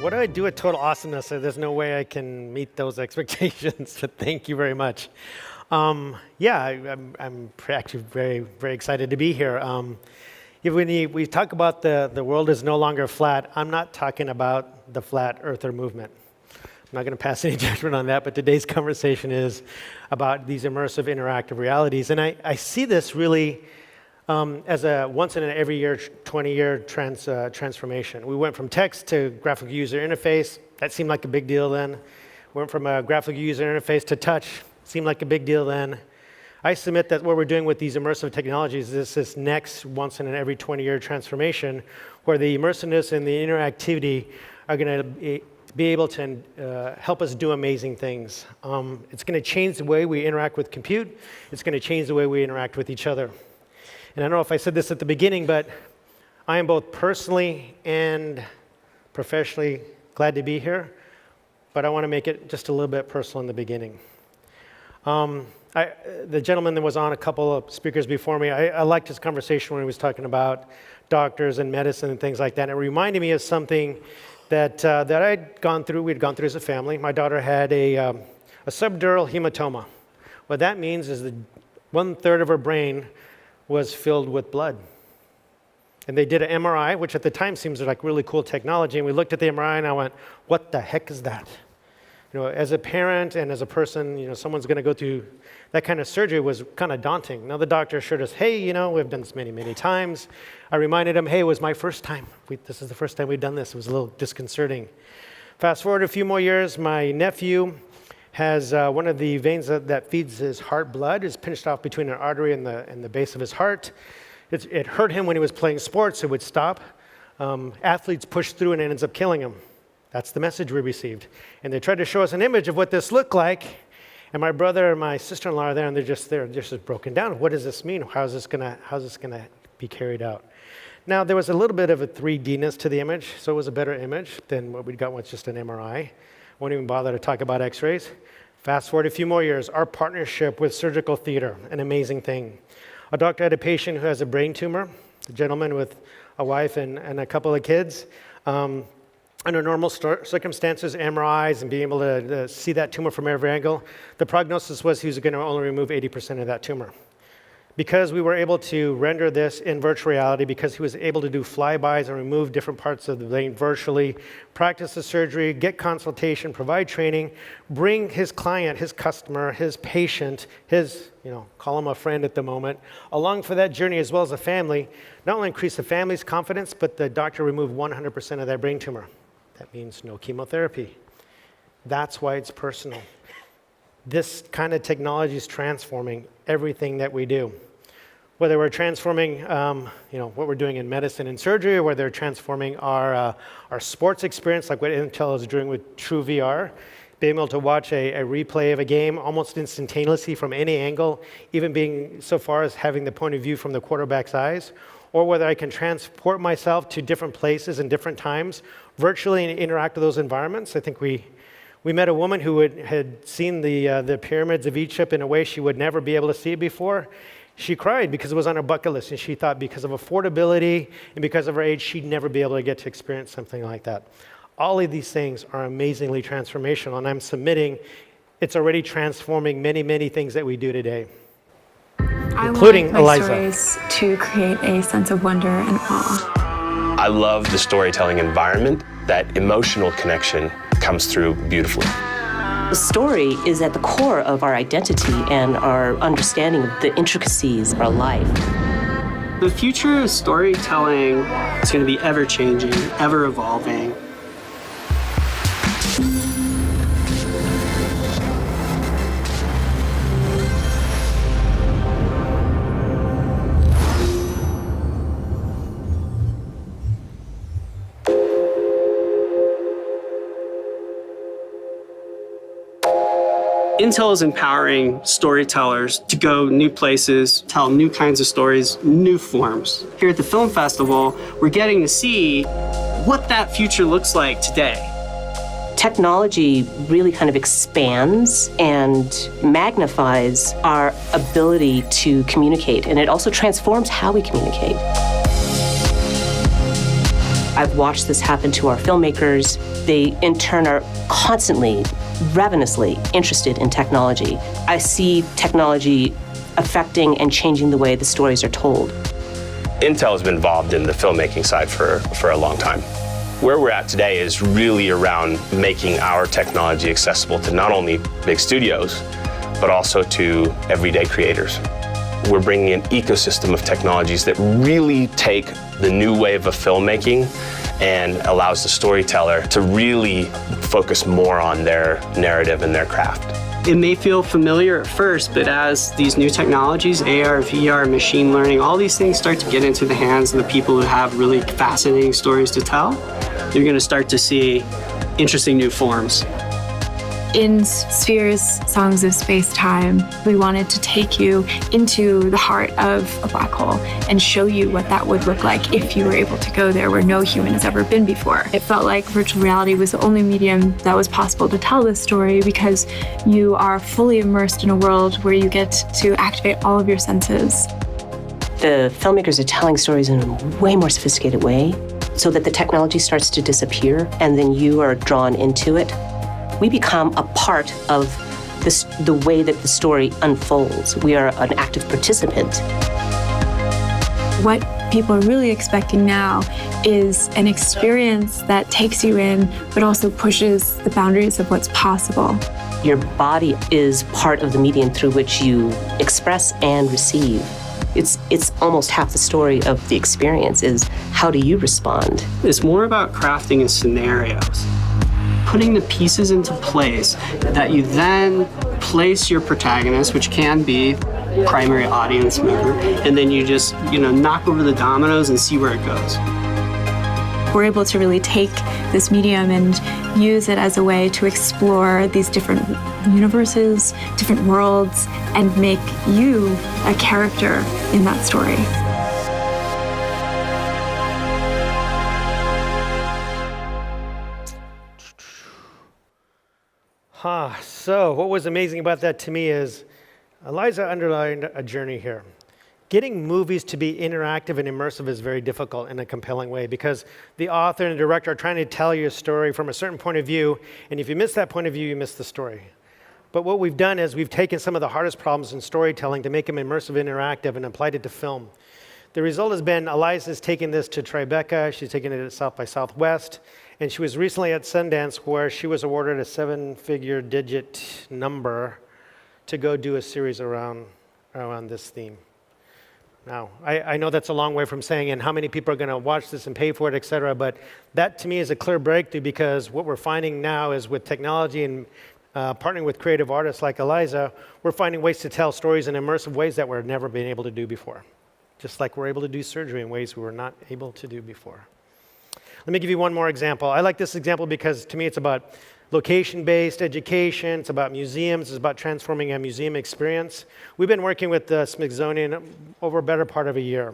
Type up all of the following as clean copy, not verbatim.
What do I do at Total Awesomeness? So there's no way I can meet those expectations, but thank you very much. I'm actually very, very excited to be here. When we talk about the world is no longer flat, I'm not talking about the flat earther movement. I'm not going to pass any judgment on that, but today's conversation is about these immersive interactive realities. And I see this really as a once in an every year, 20-year transformation. We went from text to graphic user interface. That seemed like a big deal then. Went from a graphic user interface to touch. Seemed like a big deal then. I submit that what we're doing with these immersive technologies is this next once in an every 20-year transformation where the immersiveness and the interactivity are going to be able to help us do amazing things. It's going to change the way we interact with compute. It's going to change the way we interact with each other. And I don't know if I said this at the beginning, but I am both personally and professionally glad to be here, but I want to make it just a little bit personal in the beginning. The gentleman that was on, a couple of speakers before me, I liked his conversation when he was talking about doctors and medicine and things like that. And it reminded me of something that I'd gone through, we'd gone through as a family. My daughter had a subdural hematoma. What that means is that 1/3 of her brain was filled with blood. And they did an MRI, which at the time seems like really cool technology. And we looked at the MRI and I went, what the heck is that? You know, as a parent and as a person, you know, someone's going to go through that kind of surgery was kind of daunting. Now the doctor assured us, hey, you know, we've done this many, many times. I reminded him, hey, it was my first time. This is the first time we've done this. It was a little disconcerting. Fast forward a few more years, my nephew has one of the veins that feeds his heart blood is pinched off between an artery and the base of his heart. It hurt him when he was playing sports. It would stop. Athletes push through and it ends up killing him. That's the message we received. And they tried to show us an image of what this looked like. And my brother and my sister-in-law are there, and they're just broken down. What does this mean? How's this gonna be carried out? Now, there was a little bit of a 3D-ness to the image, so it was a better image than what we'd got with just an MRI. Won't even bother to talk about x-rays. Fast forward a few more years, our partnership with surgical theater, an amazing thing. A doctor had a patient who has a brain tumor, a gentleman with a wife and a couple of kids. Under normal circumstances, MRIs and being able to see that tumor from every angle, the prognosis was he was going to only remove 80% of that tumor. Because we were able to render this in virtual reality, because he was able to do flybys and remove different parts of the brain virtually, practice the surgery, get consultation, provide training, bring his client, his customer, his patient, his, call him a friend at the moment, along for that journey as well as a family, not only increase the family's confidence, but the doctor removed 100% of that brain tumor. That means no chemotherapy. That's why it's personal. This kind of technology is transforming everything that we do. Whether we're transforming, what we're doing in medicine and surgery, or whether we're transforming our sports experience, like what Intel is doing with True VR, being able to watch a replay of a game almost instantaneously from any angle, even being so far as having the point of view from the quarterback's eyes, or whether I can transport myself to different places and different times, virtually and interact with those environments. I think we met a woman who had seen the pyramids of Egypt in a way she would never be able to see it before. She cried because it was on her bucket list, and she thought because of affordability and because of her age, she'd never be able to get to experience something like that. All of these things are amazingly transformational, and I'm submitting it's already transforming many, many things that we do today, including I want Eliza. my stories to create a sense of wonder and awe. I love the storytelling environment. That emotional connection comes through beautifully. The story is at the core of our identity and our understanding of the intricacies of our life. The future of storytelling is going to be ever-changing, ever-evolving. Intel is empowering storytellers to go new places, tell new kinds of stories, new forms. Here at the film festival, we're getting to see what that future looks like today. Technology really kind of expands and magnifies our ability to communicate, and it also transforms how we communicate. I've watched this happen to our filmmakers. They, in turn, are constantly, ravenously interested in technology. I see technology affecting and changing the way the stories are told. Intel has been involved in the filmmaking side for a long time. Where we're at today is really around making our technology accessible to not only big studios, but also to everyday creators. We're bringing an ecosystem of technologies that really take the new wave of filmmaking and allows the storyteller to really focus more on their narrative and their craft. It may feel familiar at first, but as these new technologies, AR, VR, machine learning, all these things start to get into the hands of the people who have really fascinating stories to tell, you're going to start to see interesting new forms. In Sphere's Songs of Space-Time, we wanted to take you into the heart of a black hole and show you what that would look like if you were able to go there where no human has ever been before. It felt like virtual reality was the only medium that was possible to tell this story because you are fully immersed in a world where you get to activate all of your senses. The filmmakers are telling stories in a way more sophisticated way so that the technology starts to disappear and then you are drawn into it. We become a part of the way that the story unfolds. We are an active participant. What people are really expecting now is an experience that takes you in, but also pushes the boundaries of what's possible. Your body is part of the medium through which you express and receive. It's almost half the story of the experience is how do you respond? It's more about crafting in scenarios, putting the pieces into place that you then place your protagonist, which can be primary audience member, and then you just, knock over the dominoes and see where it goes. We're able to really take this medium and use it as a way to explore these different universes, different worlds, and make you a character in that story. So what was amazing about that to me is Eliza underlined a journey here. Getting movies to be interactive and immersive is very difficult in a compelling way because the author and the director are trying to tell you a story from a certain point of view, and if you miss that point of view, you miss the story. But what we've done is we've taken some of the hardest problems in storytelling to make them immersive and interactive and applied it to film. The result has been Eliza's taken this to Tribeca, she's taken it to South by Southwest, and she was recently at Sundance where she was awarded a 7-figure digit number to go do a series around this theme. Now, I know that's a long way from saying, and how many people are going to watch this and pay for it, et cetera, but that to me is a clear breakthrough because what we're finding now is with technology and partnering with creative artists like Eliza, we're finding ways to tell stories in immersive ways that we've never been able to do before. Just like we're able to do surgery in ways we were not able to do before. Let me give you one more example. I like this example because to me it's about location-based education, it's about museums, it's about transforming a museum experience. We've been working with the Smithsonian over a better part of a year.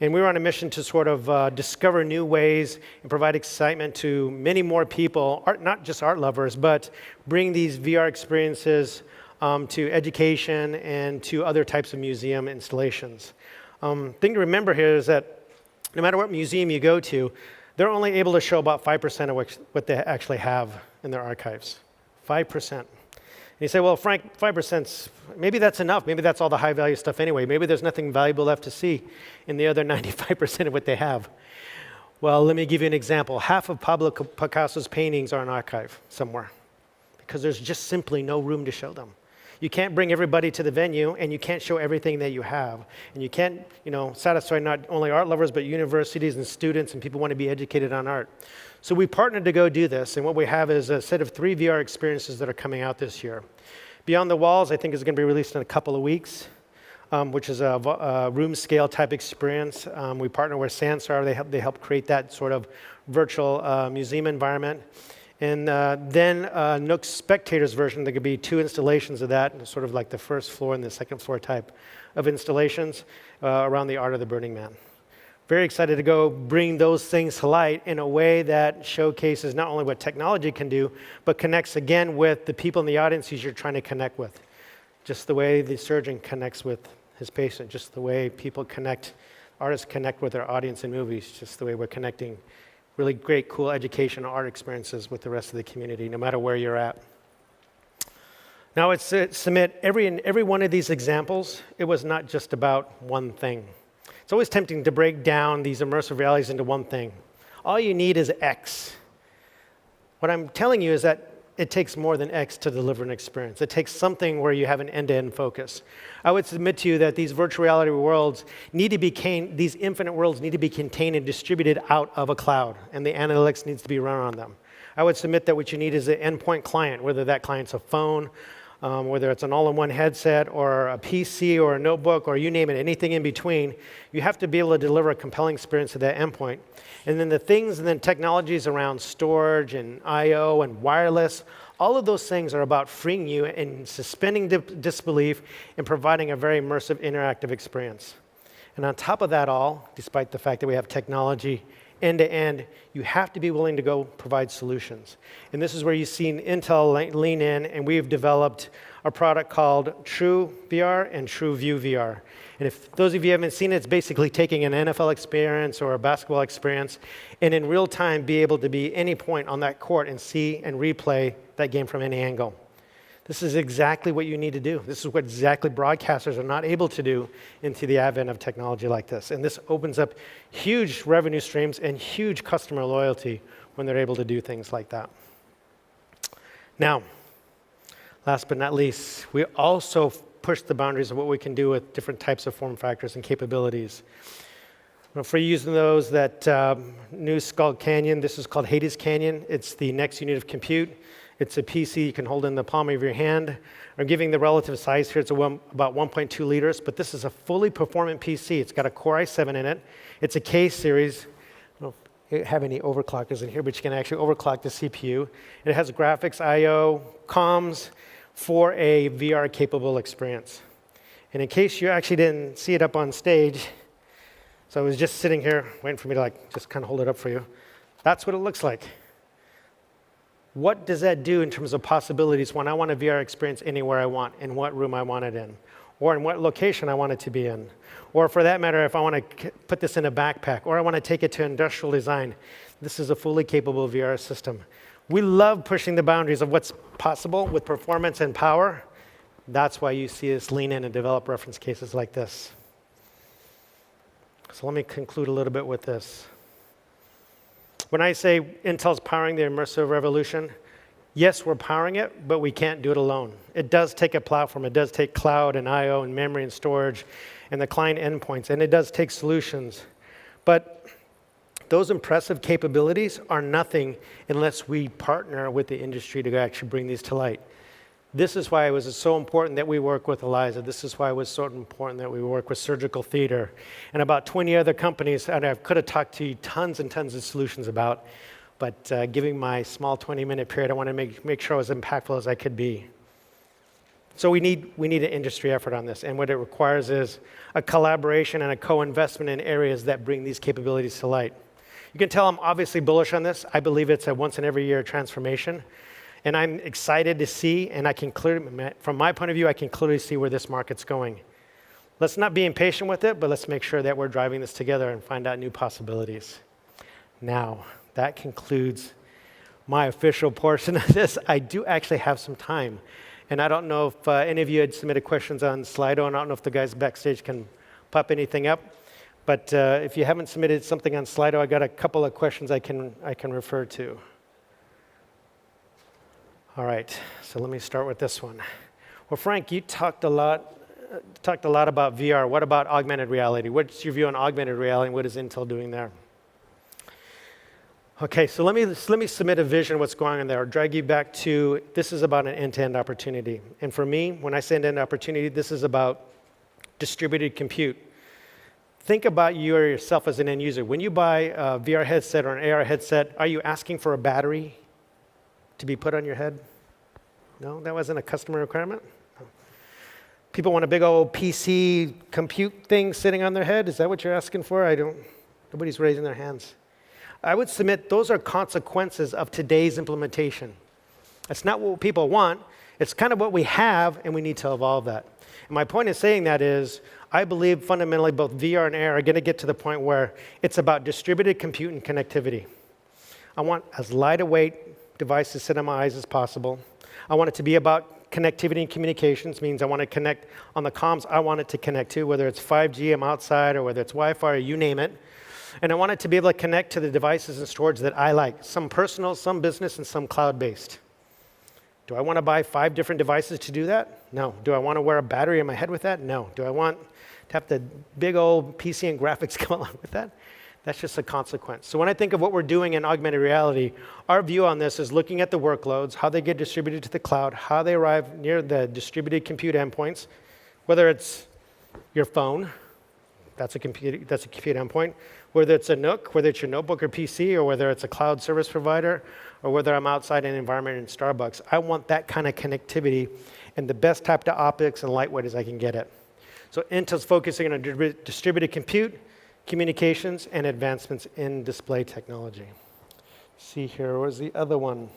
And we were on a mission to sort of discover new ways and provide excitement to many more people, not just art lovers, but bring these VR experiences to education and to other types of museum installations. Thing to remember here is that no matter what museum you go to, they're only able to show about 5% of what they actually have in their archives. 5%. And you say, well, Frank, 5%, maybe that's enough. Maybe that's all the high-value stuff anyway. Maybe there's nothing valuable left to see in the other 95% of what they have. Well, let me give you an example. Half of Pablo Picasso's paintings are in archive somewhere because there's just simply no room to show them. You can't bring everybody to the venue, and you can't show everything that you have. And you can't, satisfy not only art lovers, but universities and students and people who want to be educated on art. So we partnered to go do this, and what we have is a set of 3 VR experiences that are coming out this year. Beyond the Walls, I think, is going to be released in a couple of weeks, which is a room-scale type experience. We partner with Sansar. They help create that sort of virtual museum environment. And then Nook Spectators version, there could be 2 installations of that, sort of like the first floor and the second floor type of installations around the art of the Burning Man. Very excited to go bring those things to light in a way that showcases not only what technology can do, but connects again with the people in the audiences you're trying to connect with. Just the way the surgeon connects with his patient, just the way artists connect with their audience in movies, just the way we're connecting really great, cool education and art experiences with the rest of the community, no matter where you're at. Now, it's submit every one of these examples, it was not just about one thing. It's always tempting to break down these immersive realities into one thing. All you need is X. What I'm telling you is that it takes more than X to deliver an experience. It takes something where you have an end-to-end focus. I would submit to you that these virtual reality worlds need to be these infinite worlds need to be contained and distributed out of a cloud, and the analytics needs to be run on them. I would submit that what you need is an endpoint client, whether that client's a phone, whether it's an all-in-one headset or a PC or a notebook or you name it, anything in between. You have to be able to deliver a compelling experience to that endpoint. And then the things and then technologies around storage and I/O and wireless, all of those things are about freeing you and suspending disbelief and providing a very immersive, interactive experience. And on top of that all, despite the fact that we have technology end-to-end, you have to be willing to go provide solutions. And this is where you've seen Intel lean in, and we've developed a product called True VR and True View VR. And if those of you haven't seen it, it's basically taking an NFL experience or a basketball experience and in real time be able to be any point on that court and see and replay that game from any angle. This is exactly what you need to do. This is what exactly broadcasters are not able to do into the advent of technology like this. And this opens up huge revenue streams and huge customer loyalty when they're able to do things like that. Now, last but not least, we also push the boundaries of what we can do with different types of form factors and capabilities. For using those, that new Skull Canyon, this is called Hades Canyon. It's the next unit of compute. It's a PC you can hold in the palm of your hand. I'm giving the relative size here. It's about 1.2 liters, but this is a fully performant PC. It's got a Core i7 in it. It's a K series. I don't know if you have any overclockers in here, but you can actually overclock the CPU. It has graphics, I/O, comms for a VR-capable experience. And in case you actually didn't see it up on stage, so I was just sitting here waiting for me to just kind of hold it up for you. That's what it looks like. What does that do in terms of possibilities when I want a VR experience anywhere I want, in what room I want it in, or in what location I want it to be in, or for that matter, if I want to put this in a backpack, or I want to take it to industrial design. This is a fully capable VR system. We love pushing the boundaries of what's possible with performance and power. That's why you see us lean in and develop reference cases like this. So let me conclude a little bit with this. When I say Intel's powering the immersive revolution, yes, we're powering it, but we can't do it alone. It does take a platform. It does take cloud and I/O and memory and storage and the client endpoints, and it does take solutions. But those impressive capabilities are nothing unless we partner with the industry to actually bring these to light. This is why it was so important that we work with Eliza. This is why it was so important that we work with Surgical Theater and about 20 other companies that I could have talked to you tons and tons of solutions about. But giving my small 20-minute period, I want to make sure I was impactful as I could be. So we need an industry effort on this. And what it requires is a collaboration and a co-investment in areas that bring these capabilities to light. You can tell I'm obviously bullish on this. I believe it's a once in every year transformation. And I'm excited to see, and I can clearly, from my point of view, I can clearly see where this market's going. Let's not be impatient with it, but let's make sure that we're driving this together and find out new possibilities. Now, that concludes my official portion of this. I do actually have some time. And I don't know if any of you had submitted questions on Slido, and I don't know if the guys backstage can pop anything up. But if you haven't submitted something on Slido, I got a couple of questions I can refer to. All right, so let me start with this one. Well, Frank, you talked a lot about VR. What about augmented reality? What's your view on augmented reality, and what is Intel doing there? Okay, so let me submit a vision of what's going on there. I'll drag you back to, this is about an end-to-end opportunity. And for me, when I say end-to-end opportunity, this is about distributed compute. Think about you or yourself as an end user. When you buy a VR headset or an AR headset, are you asking for a battery to be put on your head? No, that wasn't a customer requirement? No. People want a big old PC compute thing sitting on their head? Is that what you're asking for? Nobody's raising their hands. I would submit those are consequences of today's implementation. That's not what people want. It's kind of what we have, and we need to evolve that. And my point in saying that is, I believe fundamentally both VR and AR are going to get to the point where it's about distributed compute and connectivity. I want as light a weight device to sit on my eyes as possible. I want it to be about connectivity and communications, means I want to connect on the comms I want it to connect to, whether it's 5G, I'm outside, or whether it's Wi-Fi, or you name it. And I want it to be able to connect to the devices and storage that I like, some personal, some business, and some cloud-based. Do I want to buy 5 different devices to do that? No. Do I want to wear a battery in my head with that? No. Do I want to have the big old PC and graphics come along with that? That's just a consequence. So when I think of what we're doing in augmented reality, our view on this is looking at the workloads, how they get distributed to the cloud, how they arrive near the distributed compute endpoints, whether it's your phone, that's a compute endpoint, whether it's a NUC, whether it's your notebook or PC, or whether it's a cloud service provider, or whether I'm outside in an environment in Starbucks. I want that kind of connectivity and the best type of optics and lightweight as I can get it. So Intel's focusing on distributed compute, communications, and advancements in display technology. See here, where's the other one?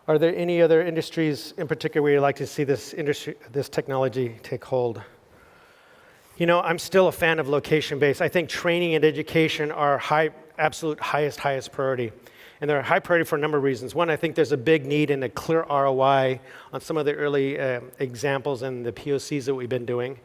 Are there any other industries in particular where you'd like to see this technology take hold? You know, I'm still a fan of location-based. I think training and education are absolute highest priority. And they're high priority for a number of reasons. One, I think there's a big need and a clear ROI on some of the early examples and the POCs that we've been doing.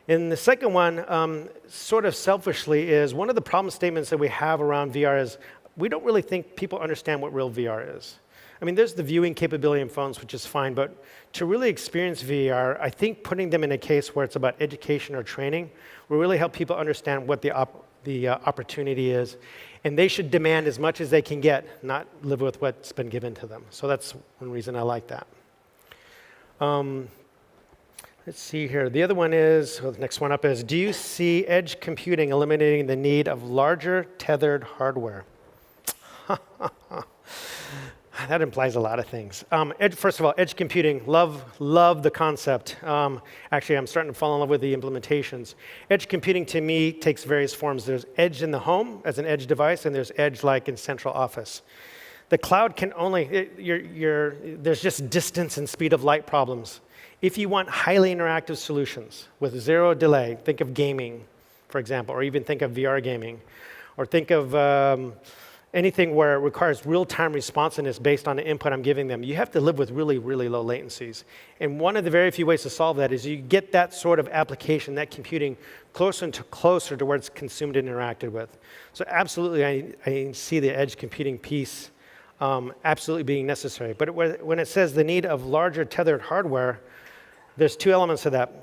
And the second one, sort of selfishly, is one of the problem statements that we have around VR is we don't really think people understand what real VR is. I mean, there's the viewing capability in phones, which is fine, but to really experience VR, I think putting them in a case where it's about education or training will really help people understand what the opportunity is. And they should demand as much as they can get, not live with what's been given to them. So that's one reason I like that. Let's see here. The other one is, well, the next one up is, do you see edge computing eliminating the need of larger tethered hardware? That implies a lot of things. First of all, edge computing, love the concept. Actually, I'm starting to fall in love with the implementations. Edge computing, to me, takes various forms. There's edge in the home as an edge device, and there's edge like in central office. The cloud can only, there's just distance and speed of light problems. If you want highly interactive solutions with zero delay, think of gaming, for example, or even think of VR gaming, or think of anything where it requires real-time responsiveness based on the input I'm giving them. You have to live with really, really low latencies. And one of the very few ways to solve that is you get that sort of application, that computing, closer to where it's consumed and interacted with. So absolutely, I see the edge computing piece absolutely being necessary. But when it says the need of larger tethered hardware, there's 2 elements to that.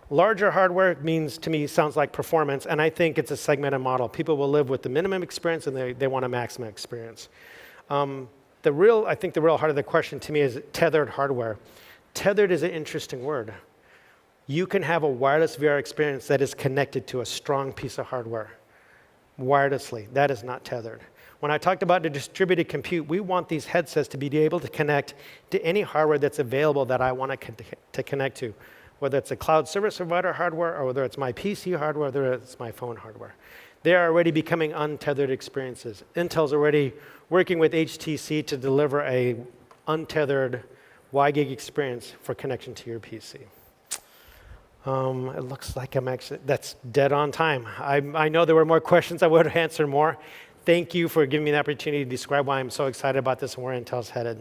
Larger hardware means, to me, sounds like performance, and I think it's a segmented model. People will live with the minimum experience, and they want a maximum experience. I think the real heart of the question to me is tethered hardware. Tethered is an interesting word. You can have a wireless VR experience that is connected to a strong piece of hardware wirelessly. That is not tethered. When I talked about the distributed compute, we want these headsets to be able to connect to any hardware that's available that I want to connect to, whether it's a cloud service provider hardware or whether it's my PC hardware, whether it's my phone hardware. They are already becoming untethered experiences. Intel's already working with HTC to deliver a untethered WiGig experience for connection to your PC. It looks like that's dead on time. I know there were more questions. I would answer more. Thank you for giving me the opportunity to describe why I'm so excited about this and where Intel's headed.